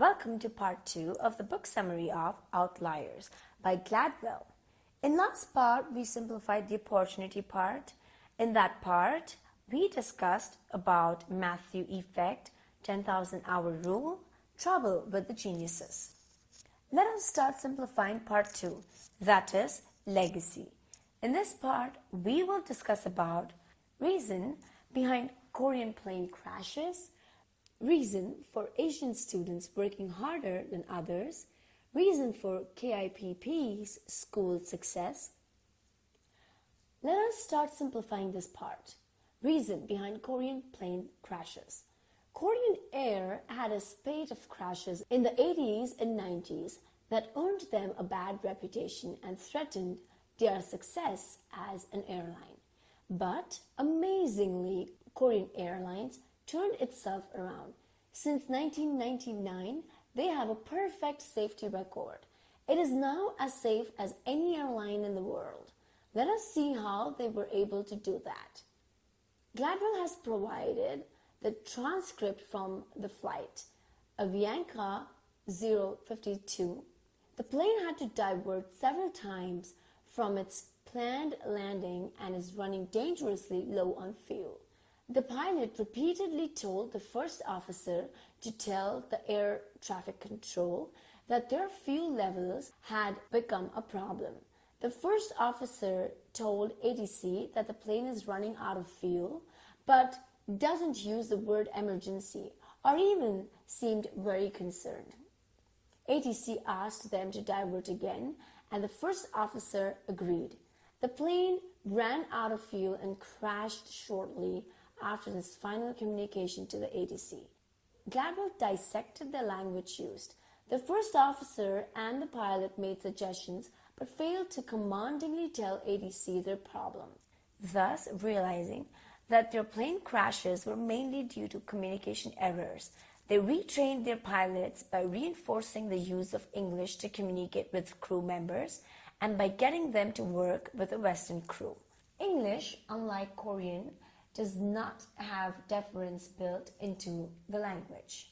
Welcome to part 2 of the book summary of Outliers by Gladwell. In last part, we simplified the opportunity part. In that part, we discussed about Matthew effect, 10,000 hour rule, trouble with the geniuses. Let us start simplifying part 2, that is legacy. In this part, we will discuss about reason behind Korean plane crashes, reason for Asian students working harder than others, reason for K.I.P.P's school success. Let us start simplifying this part. Reason behind Korean plane crashes. Korean Air had a spate of crashes in the 80s and 90s that earned them a bad reputation and threatened their success as an airline. But amazingly, Korean Airlines turned itself around. Since 1999, they have a perfect safety record. It is now as safe as any airline in the world. Let us see how they were able to do that. Gladwell has provided the transcript from the flight. Avianca 052. The plane had to divert several times from its planned landing and is running dangerously low on fuel. The pilot repeatedly told the first officer to tell the air traffic control that their fuel levels had become a problem. The first officer told ATC that the plane is running out of fuel, but doesn't use the word emergency or even seemed very concerned. ATC asked them to divert again, and the first officer agreed. The plane ran out of fuel and crashed shortly after this final communication to the ATC. Gladwell dissected the language used. The first officer and the pilot made suggestions but failed to commandingly tell ATC their problem, thus realizing that their plane crashes were mainly due to communication errors. They retrained their pilots by reinforcing the use of English to communicate with crew members and by getting them to work with a Western crew. English, unlike Korean, does not have deference built into the language.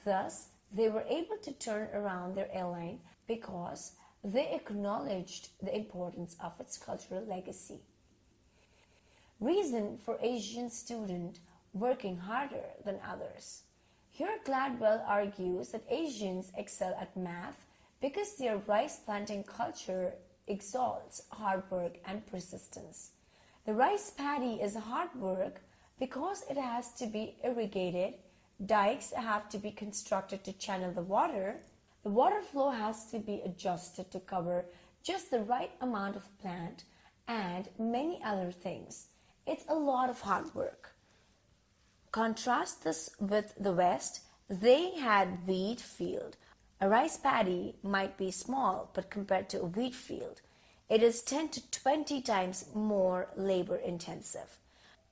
Thus, they were able to turn around their airline because they acknowledged the importance of its cultural legacy. Reason for Asian student working harder than others. Here Gladwell argues that Asians excel at math because their rice planting culture exalts hard work and persistence. The rice paddy is hard work because it has to be irrigated, dikes have to be constructed to channel the water flow has to be adjusted to cover just the right amount of plant, and many other things. It's a lot of hard work. Contrast this with the West. They had wheat field. A rice paddy might be small, but compared to a wheat field, it is 10 to 20 times more labor intensive.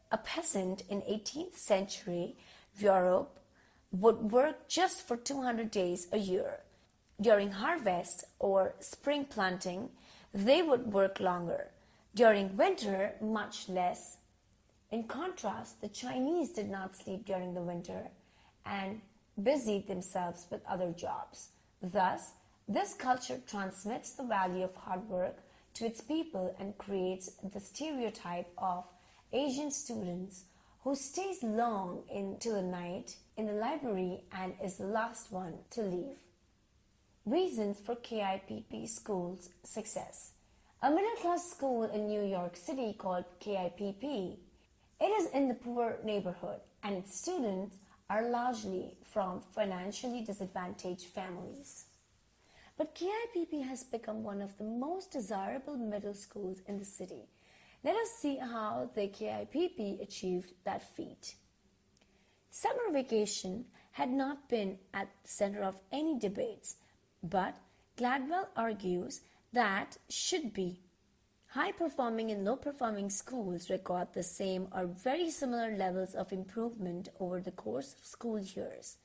A peasant in 18th century Europe would work just for 200 days a year. During harvest or spring planting, they would work longer. During winter, much less. In contrast, the Chinese did not sleep during the winter and busied themselves with other jobs. Thus, this culture transmits the value of hard work to its people and creates the stereotype of Asian students who stays long into the night in the library and is the last one to leave. Reasons for K.I.P.P school's success. A middle-class school in New York City called K.I.P.P. It is in the poor neighborhood and its students are largely from financially disadvantaged families. But K.I.P.P has become one of the most desirable middle schools in the city. Let us see how the K.I.P.P achieved that feat. Summer vacation had not been at the center of any debates, but Gladwell argues that should be. High-performing and low-performing schools record the same or very similar levels of improvement over the course of school years.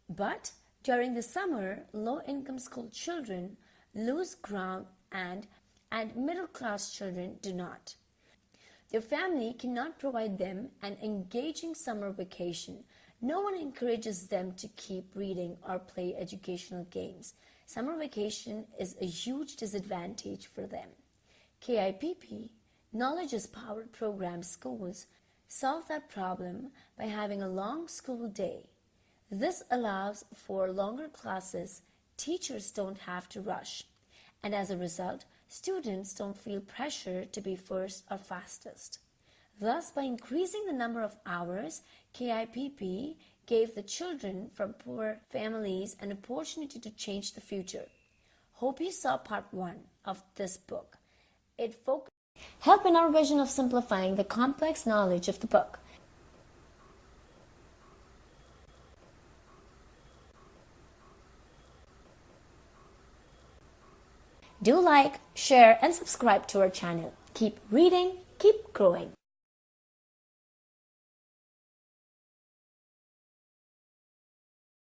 But during the summer, low-income school children lose ground and middle-class children do not. Their family cannot provide them an engaging summer vacation No one encourages them to keep reading or play educational games. Summer vacation is a huge disadvantage for them. K.I.P.P, Knowledge is Power program schools, solve that problem by having a long school day. This allows for longer classes, teachers don't have to rush, and as a result, students don't feel pressure to be first or fastest. Thus, by increasing the number of hours, K.I.P.P gave the children from poor families an opportunity to change the future. Hope you saw part 1 of this book. It helped in our vision of simplifying the complex knowledge of the book. Do like, share, and subscribe to our channel. Keep reading, keep growing.